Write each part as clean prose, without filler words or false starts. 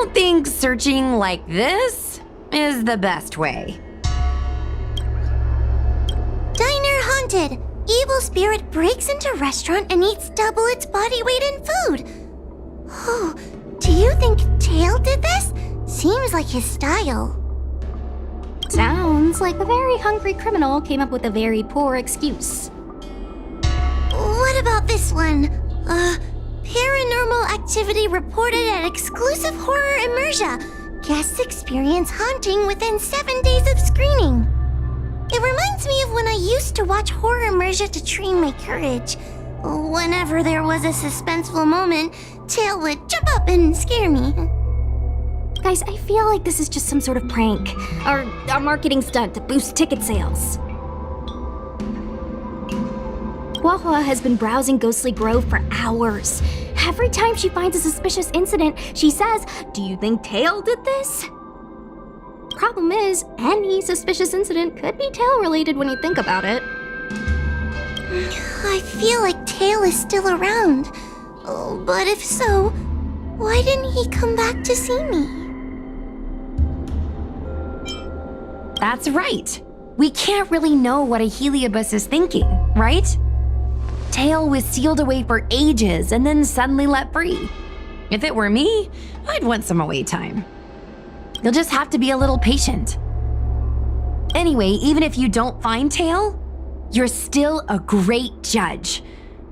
don't think searching like this is the best way. Diner haunted. Evil spirit breaks into restaurant and eats double its body weight in food. Oh, do you think Tail did this? Seems like his style. Sounds like a very hungry criminal came up with a very poor excuse. What about this one? Paranormal activity reported at exclusive horror immersia. Guests experience haunting within 7 days of screening. It reminds me of when I used to watch horror immersia to train my courage. Whenever there was a suspenseful moment, Tail would jump up and scare me. Guys, I feel like this is just some sort of prank, or a marketing stunt to boost ticket sales. Huahua has been browsing Ghostly Grove for hours. Every time she finds a suspicious incident, she says, "Do you think Tail did this?" Problem is, any suspicious incident could be Tail-related when you think about it. I feel like Tail is still around. Oh, but if so, why didn't he come back to see me? That's right. We can't really know what a Heliobus is thinking, right? Tail was sealed away for ages and then suddenly let free. If it were me, I'd want some away time. You'll just have to be a little patient. Anyway, even if you don't find Tail, you're still a great judge.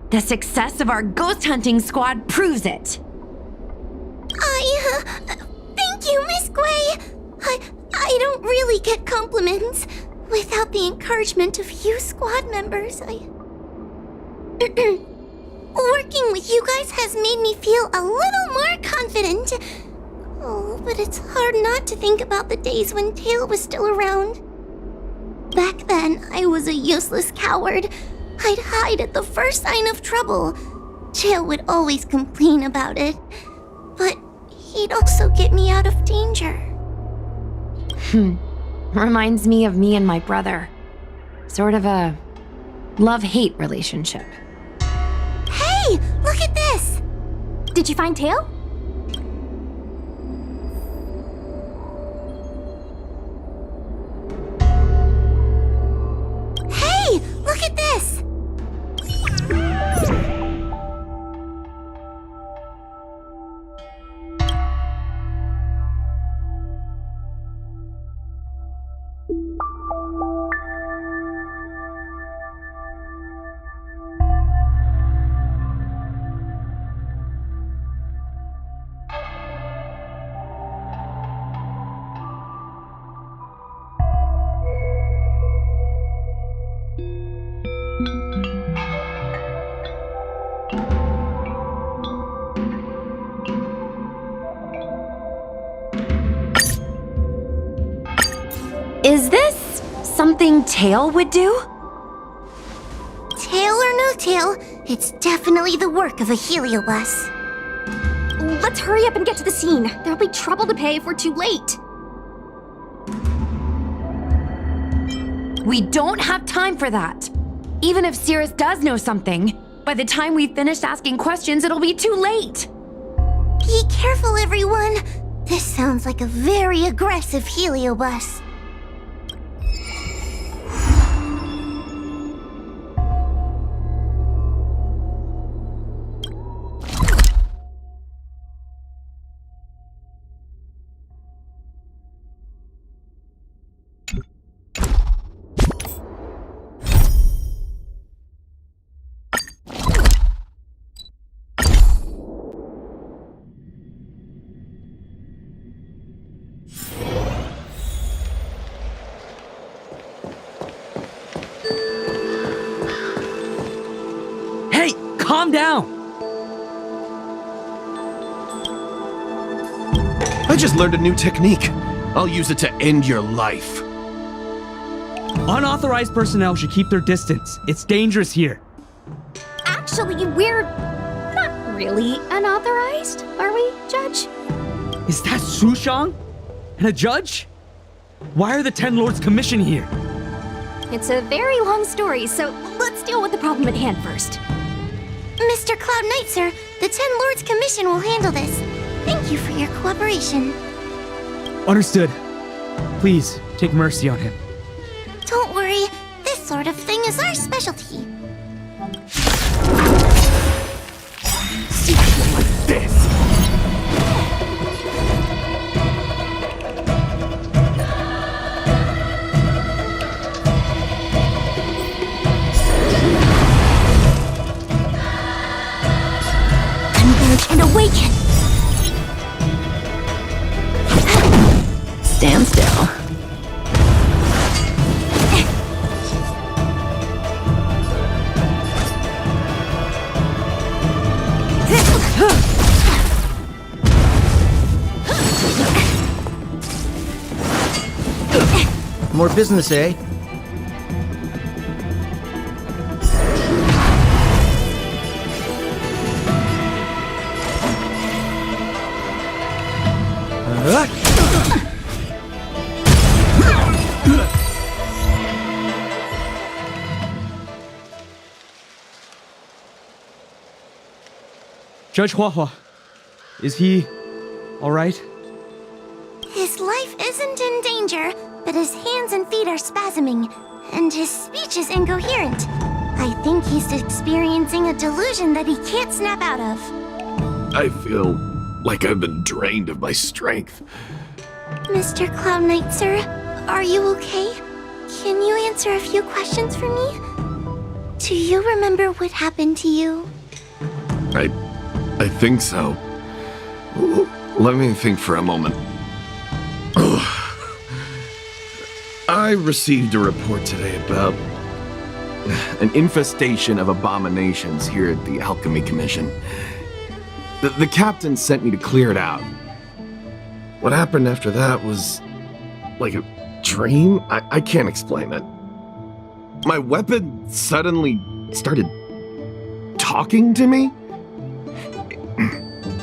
The success of our ghost hunting squad proves it. Thank you, Miss Gui. I don't really get compliments. Without the encouragement of you squad members, working with you guys has made me feel a little more confident. Oh, but it's hard not to think about the days when Tail was still around. Back then, I was a useless coward. I'd hide at the first sign of trouble. Tail would always complain about it, but he'd also get me out of danger. Reminds me of me and my brother. Sort of a love-hate relationship. Hey, look at this! Did you find Tail? Hey, look at this! Is this something Tail would do? Tail or no tail, it's definitely the work of a Heliobus. Let's hurry up and get to the scene. There'll be trouble to pay if we're too late. We don't have time for that. Even if Cirrus does know something, by the time we've finished asking questions, it'll be too late. Be careful, everyone. This sounds like a very aggressive Heliobus. Calm down! I just learned a new technique. I'll use it to end your life. Unauthorized personnel should keep their distance. It's dangerous here. Actually, we're not really unauthorized, are we, Judge? Is that Sushang? And a judge? Why are the Ten Lords Commission here? It's a very long story, so let's deal with the problem at hand first. Mr. Cloud Knight, sir, the Ten Lords Commission will handle this. Thank thank you for your cooperation. Understood. Please, take mercy on him. Don't worry, this sort of thing is our specialty. This! Converge and awaken! Stand still. More business, eh? Judge Huahua, is he all right? His life isn't in danger, but his hands and feet are spasming, and his speech is incoherent. I think he's experiencing a delusion that he can't snap out of. I feel like I've been drained of my strength. Mr. Cloud Knight, sir, are you okay? Can you answer a few questions for me? Do you remember what happened to you? I think so. Let me think for a moment. I received a report today about an infestation of abominations here at the Alchemy Commission. The captain sent me to clear it out. What happened after that was like a dream? I can't explain it. My weapon suddenly started talking to me.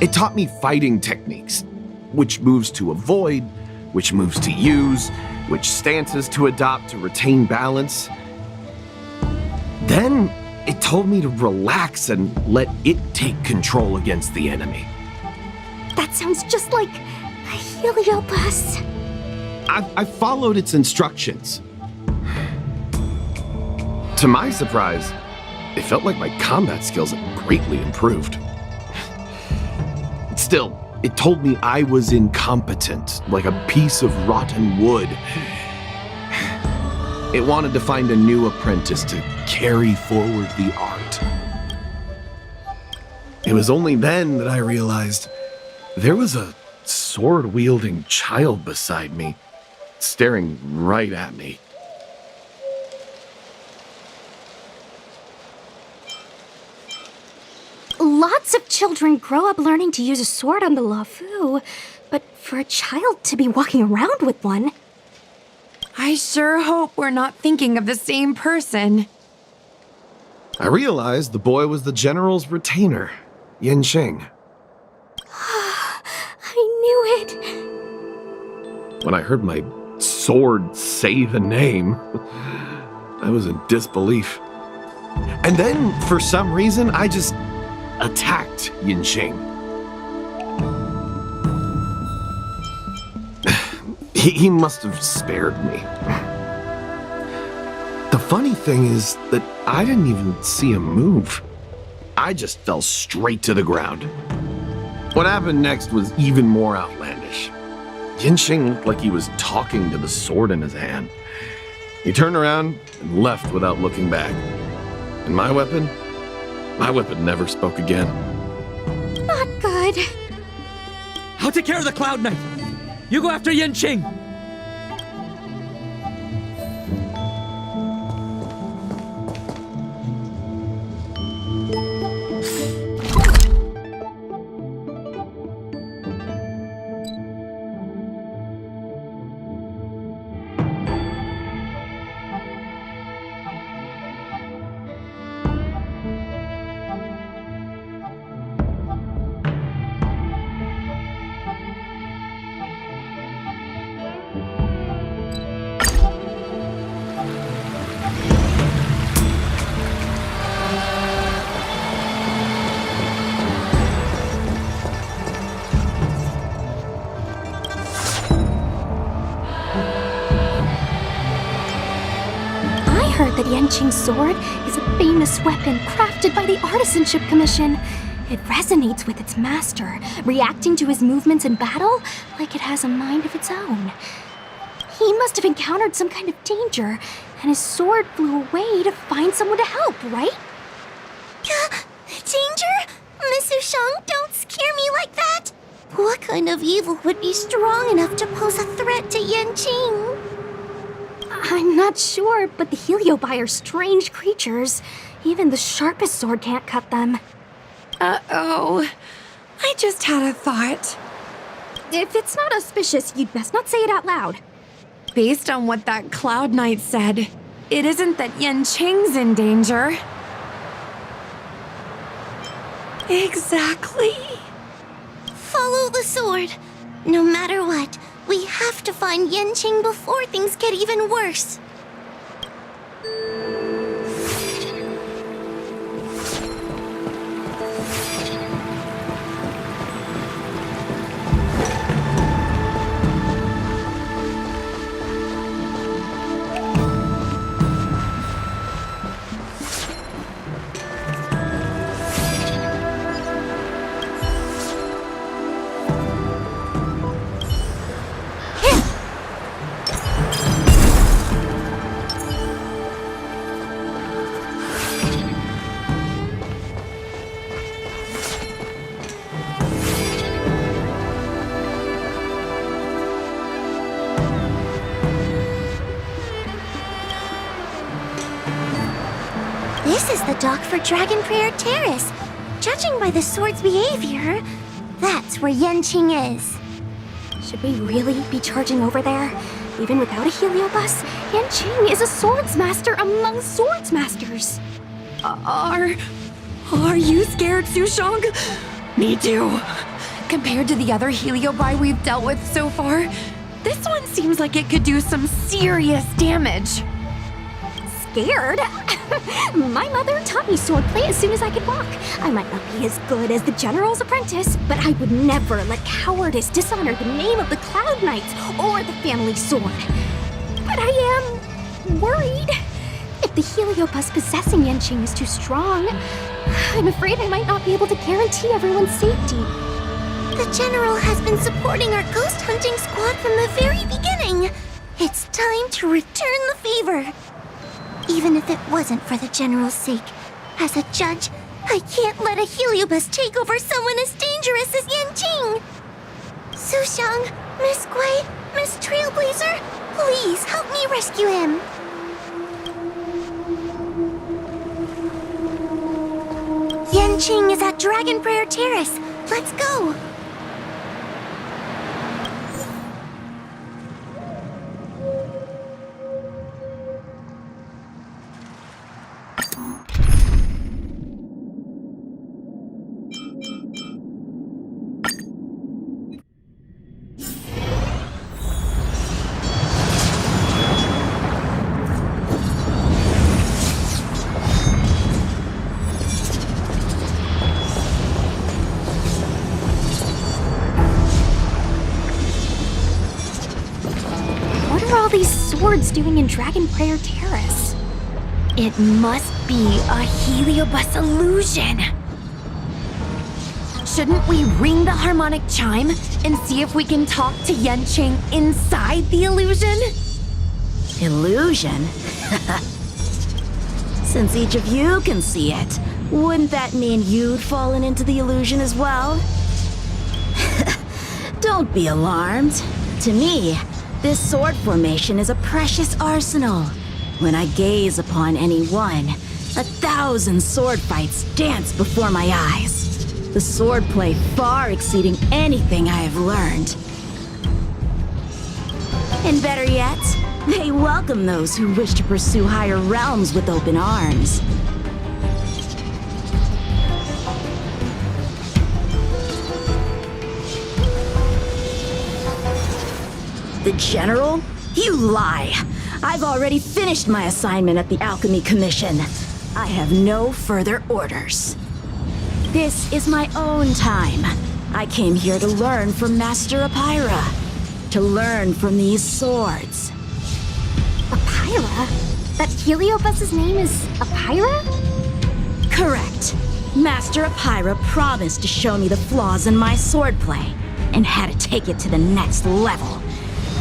It taught me fighting techniques, which moves to avoid, which moves to use, which stances to adopt to retain balance. Then it told me to relax and let it take control against the enemy. That sounds just like a Heliobus. I followed its instructions. To my surprise, it felt like my combat skills had greatly improved. Still, it told me I was incompetent, like a piece of rotten wood. It wanted to find a new apprentice to carry forward the art. It was only then that I realized there was a sword-wielding child beside me, staring right at me. Lots of children grow up learning to use a sword on the Lafu, but for a child to be walking around with one... I sure hope we're not thinking of the same person. I realized the boy was the general's retainer, Yanqing. I knew it! When I heard my sword say the name, I was in disbelief. And then, for some reason, I just attacked Yanqing. He must have spared me. The funny thing is that I didn't even see him move. I just fell straight to the ground. What happened next was even more outlandish. Yanqing looked like he was talking to the sword in his hand. He turned around and left without looking back. And my weapon never spoke again. Not good. I'll take care of the Cloud Knight. You go after Yanqing. that Yanqing's sword is a famous weapon crafted by the Artisanship Commission. It resonates with its master, reacting to his movements in battle like it has a mind of its own. He must have encountered some kind of danger, and his sword flew away to find someone to help, right? Danger? Miss Sushang, don't scare me like that! What kind of evil would be strong enough to pose a threat to Yanqing? I'm not sure, but the Heliobi are strange creatures. Even the sharpest sword can't cut them. Uh-oh. I just had a thought. If it's not auspicious, you'd best not say it out loud. Based on what that Cloud Knight said, it isn't that Yanqing's in danger. Exactly. Follow the sword. No matter what, we have to find Yanqing before things get even worse. This is the dock for Dragon Prayer Terrace. Judging by the sword's behavior, that's where Yanqing is. Should we really be charging over there? Even without a heliobus, Yanqing is a swords master among swords masters. Are you scared, Sushang? Me too. Compared to the other Heliobi we've dealt with so far, this one seems like it could do some serious damage. Scared? My mother taught me swordplay as soon as I could walk. I might not be as good as the General's apprentice, but I would never let cowardice dishonor the name of the Cloud Knights or the family sword. But I am worried. If the heliopus possessing Yanqing is too strong, I'm afraid I might not be able to guarantee everyone's safety. The General has been supporting our ghost hunting squad from the very beginning. It's time to return the favor. Even if it wasn't for the General's sake, as a judge, I can't let a heliobus take over someone as dangerous as Yanqing. Sushang, Miss Gui, Miss Trailblazer, please help me rescue him. Yanqing is at Dragon Prayer Terrace. Let's go. Swords doing in Dragon Prayer Terrace? It must be a heliobus illusion. Shouldn't we ring the harmonic chime and see if we can talk to Yanqing inside the illusion? Illusion? Since each of you can see it, wouldn't that mean you'd fallen into the illusion as well? Don't be alarmed. To me, this sword formation is a precious arsenal. When I gaze upon any one, 1,000 sword fights dance before my eyes. The swordplay far exceeding anything I have learned. And better yet, they welcome those who wish to pursue higher realms with open arms. The General? You lie! I've already finished my assignment at the Alchemy Commission. I have no further orders. This is my own time. I came here to learn from Master Apyra. To learn from these swords. Apyra? that Heliobus's name is Apyra? Correct. Master Apyra promised to show me the flaws in my swordplay, and had to take it to the next level.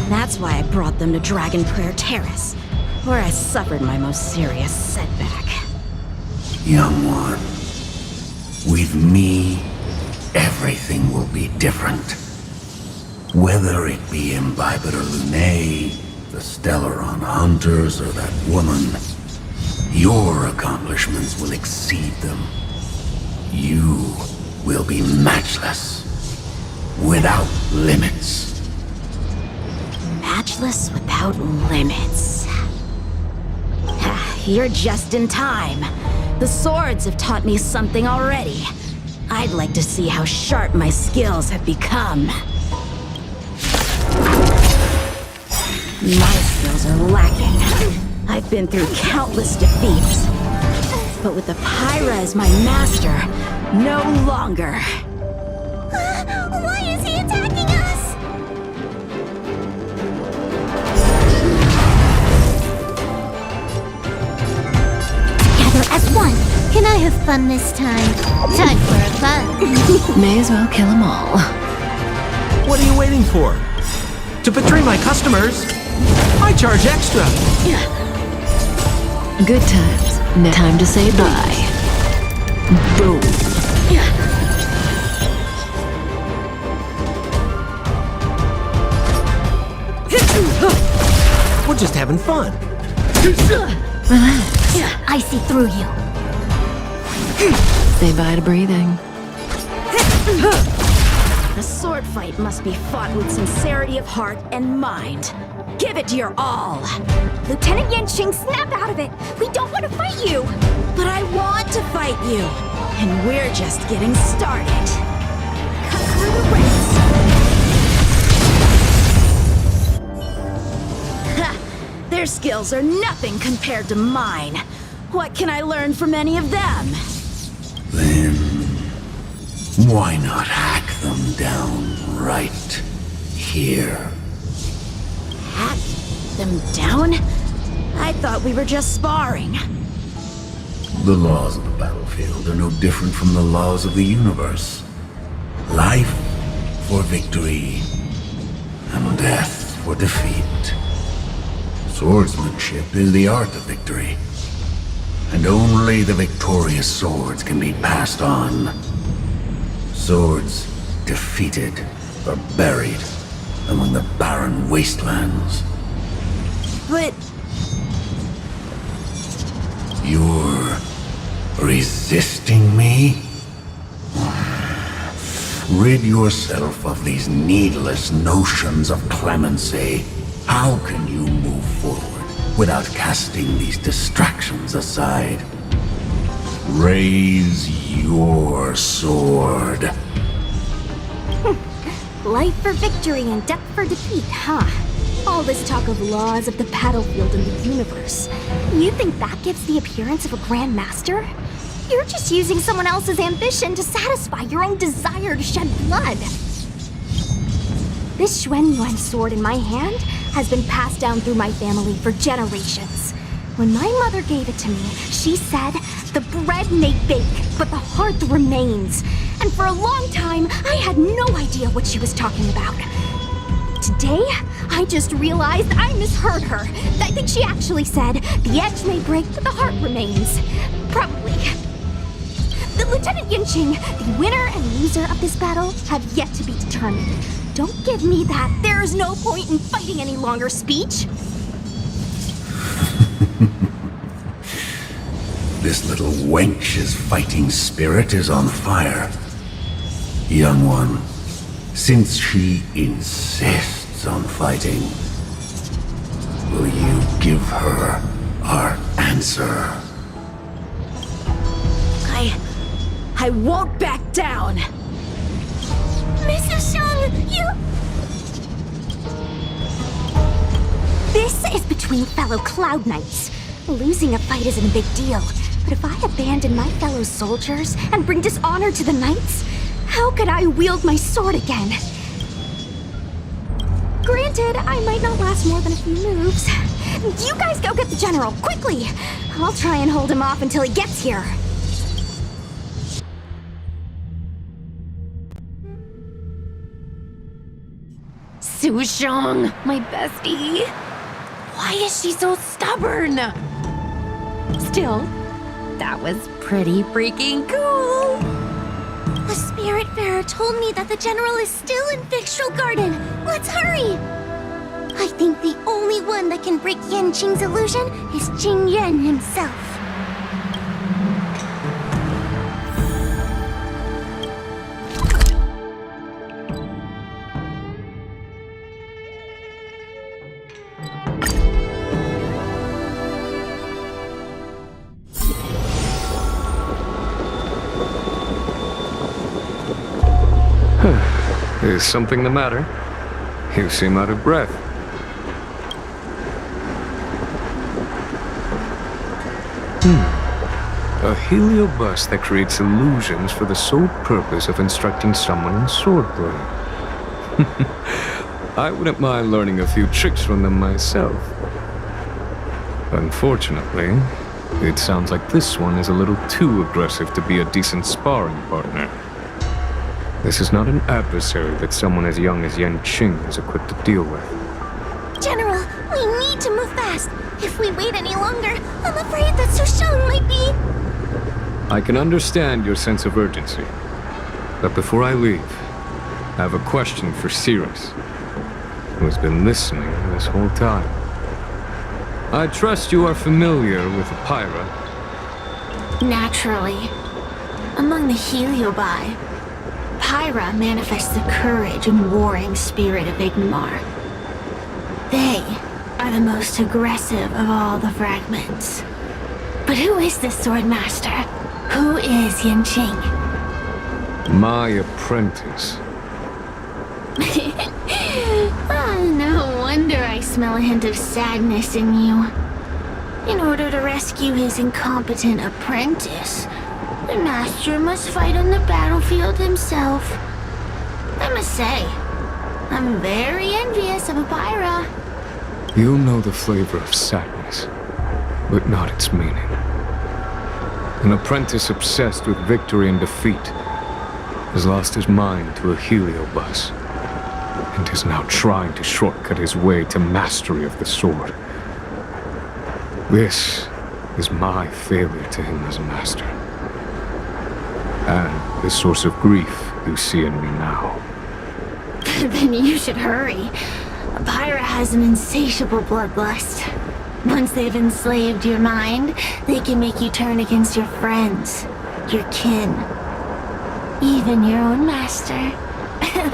That's why I brought them to Dragon Prayer Terrace, where I suffered my most serious setback. Young one, with me, everything will be different. Whether it be Imbibitor Lunae, the Stellaron Hunters, or that woman, your accomplishments will exceed them. You will be matchless, without limits. Matchless without limits. You're just in time. The swords have taught me something already. I'd like to see how sharp my skills have become. My skills are lacking. I've been through countless defeats. But with Apyra as my master, no longer. Why is he attacking us? Together as one. Can I have fun this time? Time for a fun. May as well kill them all. What are you waiting for? To betray my customers, I charge extra. Good times. Now time to say bye. Boom. We're just having fun. Relax. I see through you. Say bye to breathing. The sword fight must be fought with sincerity of heart and mind. Give it your all. Lieutenant Yanqing, snap out of it! We don't want to fight you! But I want to fight you. And we're just getting started. Cut through the ranks. Ha! Their skills are nothing compared to mine. What can I learn from any of them? Then, why not hack them down right here? Hack them down? I thought we were just sparring. The laws of the battlefield are no different from the laws of the universe. Life for victory, and death for defeat. Swordsmanship is the art of victory, and only the victorious swords can be passed on. Swords defeated are buried among the barren wastelands. But You're resisting me? Rid yourself of these needless notions of clemency. How can you move forward without casting these distractions aside? Raise your sword. Life for victory and death for defeat, huh? All this talk of laws of the battlefield and the universe. You think that gives the appearance of a Grand Master? You're just using someone else's ambition to satisfy your own desire to shed blood. This Yuan sword in my hand has been passed down through my family for generations. When my mother gave it to me, she said, "The bread may bake, but the heart remains." And for a long time, I had no idea what she was talking about. Today, I just realized I misheard her. I think she actually said, "The edge may break, but the heart remains." Probably. The Lieutenant Yanqing, the winner and loser of this battle, have yet to be determined. Don't give me that "there is no point in fighting any longer" speech. This little wench's fighting spirit is on fire. Young one, since she insists on fighting, will you give her our answer? I won't back down. Miss Sushang, you... This is between fellow Cloud Knights. Losing a fight isn't a big deal, but if I abandon my fellow soldiers and bring dishonor to the Knights, how could I wield my sword again? Granted, I might not last more than a few moves. You guys go get the general, quickly! I'll try and hold him off until he gets here. Sushang, my bestie. Why is she so stubborn? Still, that was pretty freaking cool. The Spiritfarer told me that the general is still in Fyxestroll Garden. Let's hurry! I think the only one that can break Yanqing's illusion is Jing himself. Is something the matter? You seem out of breath. A heliobus that creates illusions for the sole purpose of instructing someone in swordplay. I wouldn't mind learning a few tricks from them myself. Unfortunately, it sounds like this one is a little too aggressive to be a decent sparring partner. This is not an adversary that someone as young as Yanqing is equipped to deal with. General, we need to move fast. If we wait any longer, I'm afraid that Sushang might be... I can understand your sense of urgency. But before I leave, I have a question for Cirrus, who has been listening this whole time. I trust you are familiar with Apyra. Naturally. Among the Heliobi, Apyra manifests the courage and warring spirit of Ignomar. They are the most aggressive of all the fragments. But who is this swordmaster? Who is Yanqing? My apprentice. Oh, no wonder I smell a hint of sadness in you. In order to rescue his incompetent apprentice, the master must fight on the battlefield himself. I must say, I'm very envious of Apyra. You know the flavor of sadness, but not its meaning. An apprentice obsessed with victory and defeat has lost his mind to a heliobus and is now trying to shortcut his way to mastery of the sword. This is my failure to him as a master, and the source of grief you see in me now. Then you should hurry. Apyra has an insatiable bloodlust. Once they've enslaved your mind, they can make you turn against your friends, your kin, even your own master.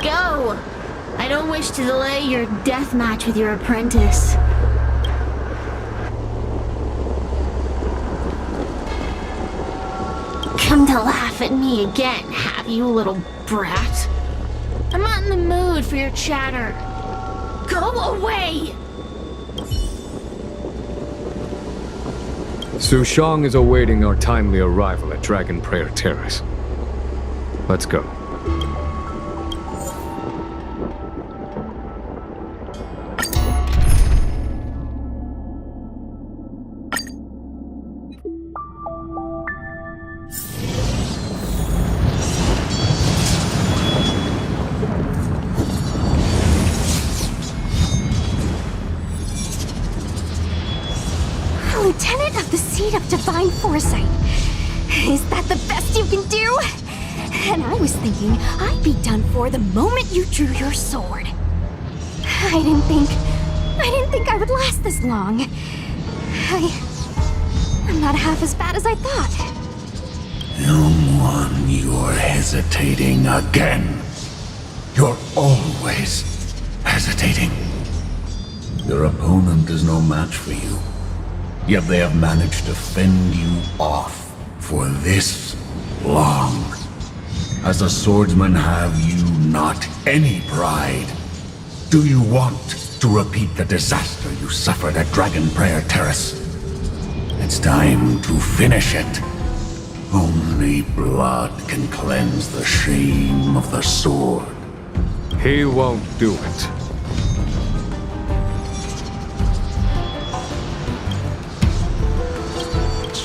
Go! I don't wish to delay your death match with your apprentice. Come to laugh at me again, have you, little brat? I'm not in the mood for your chatter. Go away! Sushang is awaiting our timely arrival at Dragon Prayer Terrace. Let's go. Lieutenant of the Seat of Divine Foresight. Is that the best you can do? And I was thinking I'd be done for the moment you drew your sword. I didn't think I would last this long. I'm not half as bad as I thought. Young one, you're hesitating again. You're always hesitating. Your opponent is no match for you. Yet they have managed to fend you off for this long. As a swordsman, have you not any pride? Do you want to repeat the disaster you suffered at Dragon Prayer Terrace? It's time to finish it. Only blood can cleanse the shame of the sword. He won't do it.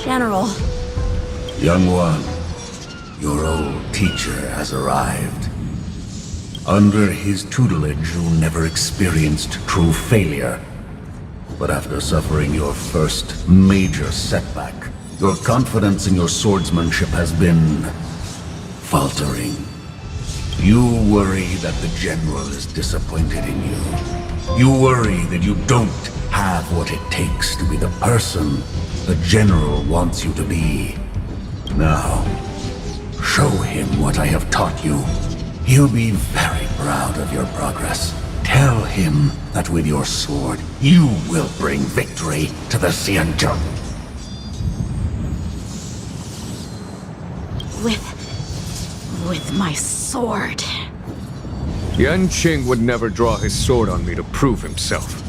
General. Young Yuan, your old teacher has arrived. Under his tutelage, you never experienced true failure. But after suffering your first major setback, your confidence in your swordsmanship has been faltering. You worry that the General is disappointed in you. You worry that you don't have what it takes to be the person the General wants you to be. Now, show him what I have taught you. He'll be very proud of your progress. Tell him that with your sword, you will bring victory to the Xianzhou. With my sword. Yanqing would never draw his sword on me to prove himself.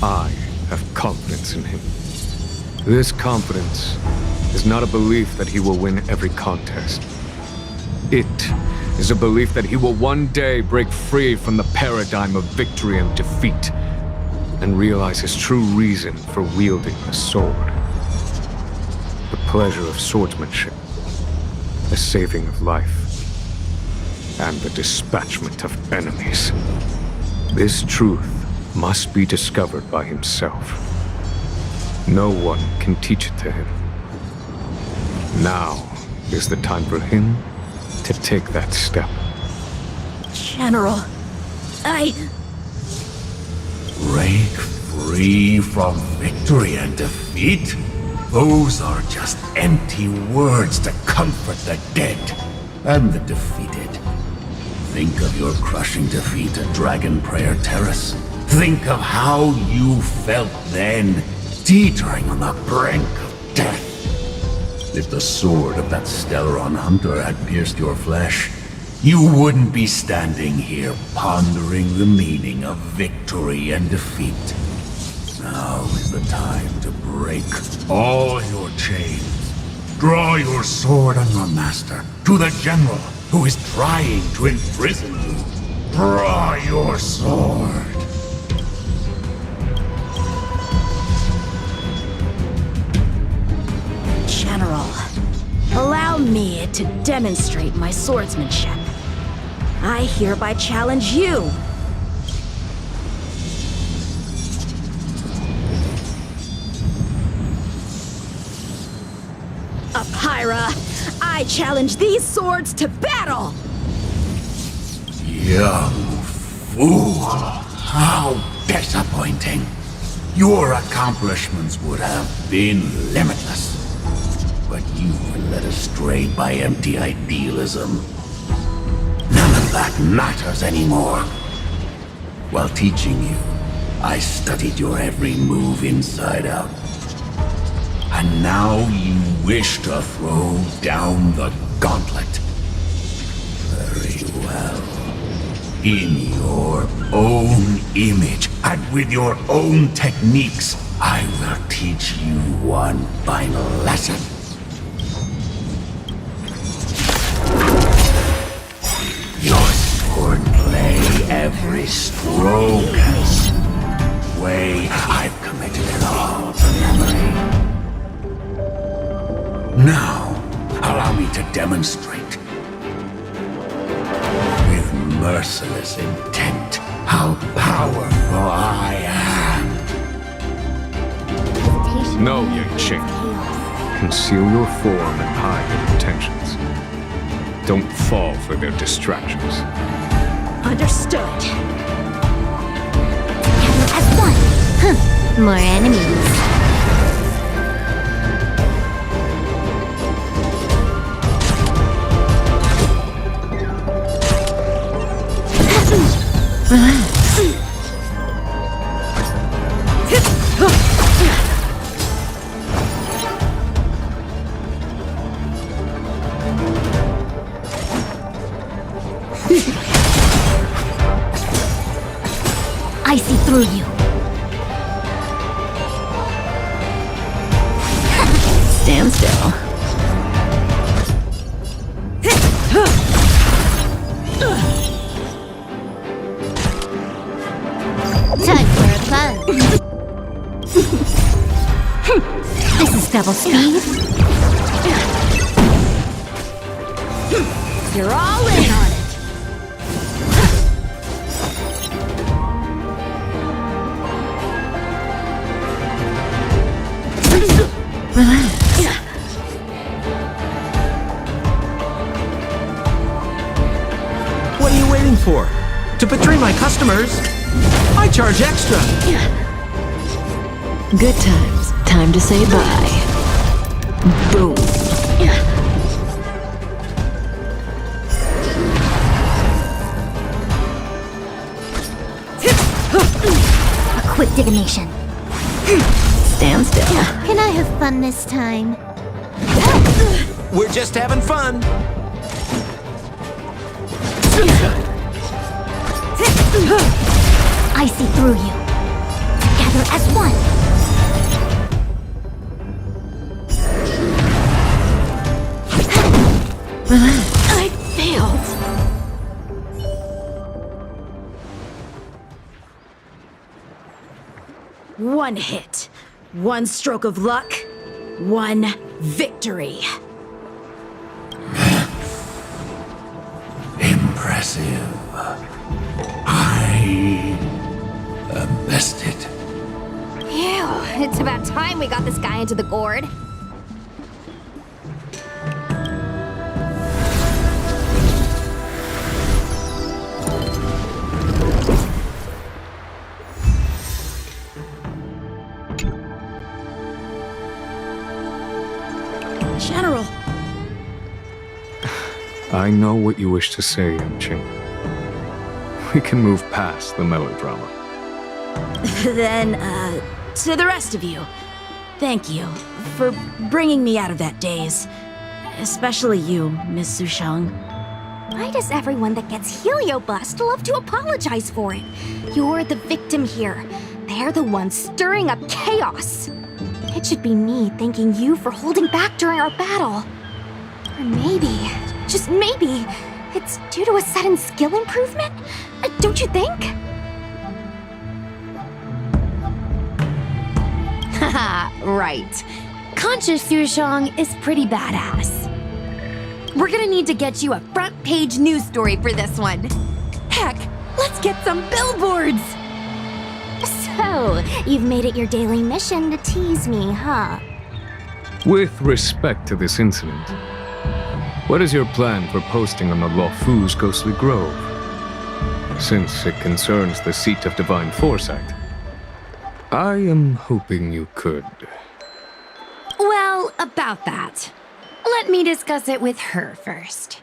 I have confidence in him. This confidence is not a belief that he will win every contest. It is a belief that he will one day break free from the paradigm of victory and defeat, and realize his true reason for wielding the sword. The pleasure of swordsmanship, the saving of life, and the dispatchment of enemies. This truth must be discovered by himself. No one can teach it to him. Now is the time for him to take that step. General, Break free from victory and defeat? Those are just empty words to comfort the dead and the defeated. Think of your crushing defeat at Dragon Prayer Terrace. Think of how you felt then, teetering on the brink of death. If the sword of that Stellaron hunter had pierced your flesh, you wouldn't be standing here pondering the meaning of victory and defeat. Now is the time to break all your chains. Draw your sword on your master, to the General who is trying to imprison you. Draw your sword. General, allow me to demonstrate my swordsmanship. I hereby challenge you. Apyra, I challenge these swords to battle! Young fool! How disappointing! Your accomplishments would have been limitless. But you were led astray by empty idealism. None of that matters anymore. While teaching you, I studied your every move inside out. And now you wish to throw down the gauntlet. Very well. In your own image, and with your own techniques, I will teach you one final lesson. Your swordplay, every stroke has way. I've committed it all to memory. Now, allow me to demonstrate with merciless intent how powerful I am. No, Yanqing. Conceal your form and hide your intentions. Don't fall for their distractions. Understood. As one. More enemies. I see through you. Stand still. Time for a fun. This is Double speed. You're all in on it. What are you waiting for? To betray my customers? I charge extra. Good times. Time to say bye. Boom. A quick divination. Stand still. Can I have fun this time? We're just having fun. I see through you. Together as one. I failed. One hit, one stroke of luck, one victory. Impressive. I am bested. Ew, it's about time we got this guy into the gourd. General. I know what you wish to say, Yanqing. We can move past the melodrama. Then, to the rest of you, thank you for bringing me out of that daze. Especially you, Miss Sushang. Why does everyone that gets heliobust love to apologize for it? You're the victim here. They're the ones stirring up chaos. It should be me thanking you for holding back during our battle. Or maybe, just maybe, it's due to a sudden skill improvement? Don't you think? Haha, right. Conscious Sushang is pretty badass. We're gonna need to get you a front page news story for this one. Heck, let's get some billboards! So, you've made it your daily mission to tease me, huh? With respect to this incident, what is your plan for posting on the Luofu's Ghostly Grove? Since it concerns the seat of divine foresight, I am hoping you could. Well, about that. Let me discuss it with her first.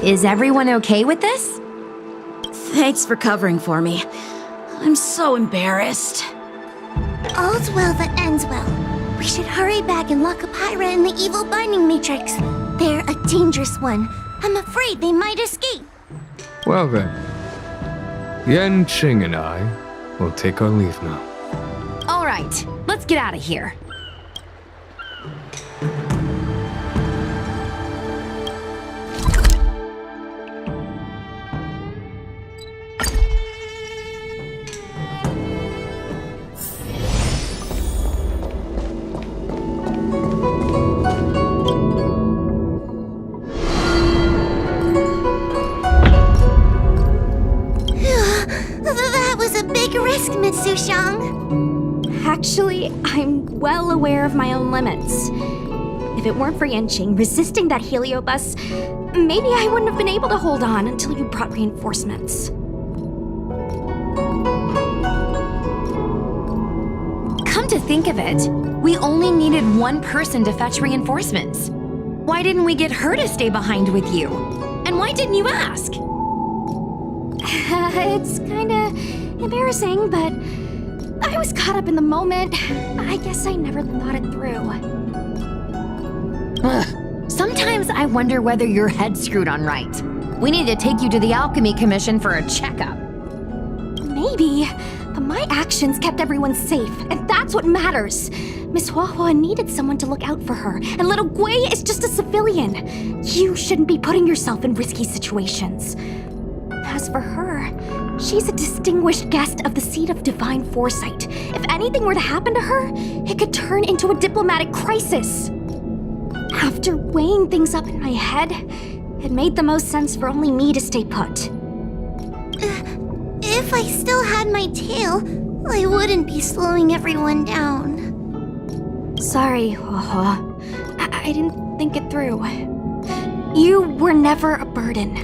Is everyone okay with this? Thanks for covering for me. I'm so embarrassed. All's well that ends well. We should hurry back and lock Apyra in the evil binding matrix. They're a dangerous one. I'm afraid they might escape. Well then, Yanqing and I will take our leave now. All right, let's get out of here. That was a big risk, Miss Sushang. Actually, I'm well aware of my own limits. If it weren't for Yanqing resisting that heliobus, maybe I wouldn't have been able to hold on until you brought reinforcements. Come to think of it, we only needed one person to fetch reinforcements. Why didn't we get her to stay behind with you? And why didn't you ask? It's kinda embarrassing, but I was caught up in the moment. I guess I never thought it through. Ugh. Sometimes Sometimes I wonder whether your head's screwed on right. We need to take you to the Alchemy Commission for a checkup. Maybe, but my actions kept everyone safe, and that's what matters. Miss Huahua needed someone to look out for her, and little Gui is just a civilian. You shouldn't be putting yourself in risky situations. As for her, she's a distinguished guest of the Seat of Divine Foresight. If anything were to happen to her, it could turn into a diplomatic crisis. After weighing things up in my head, it made the most sense for only me to stay put. If I still had my tail, I wouldn't be slowing everyone down. Sorry, Huahua. I didn't think it through. You were never a burden.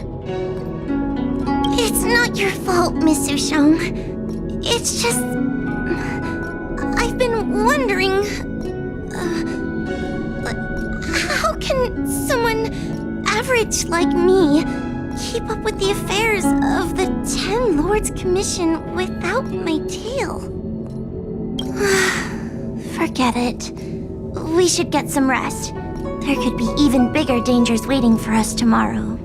It's not your fault, Miss Sushang. It's just... I've been wondering... how can someone average like me keep up with the affairs of the 10 Lords Commission without my tail? Forget it. We should get some rest. There could be even bigger dangers waiting for us tomorrow.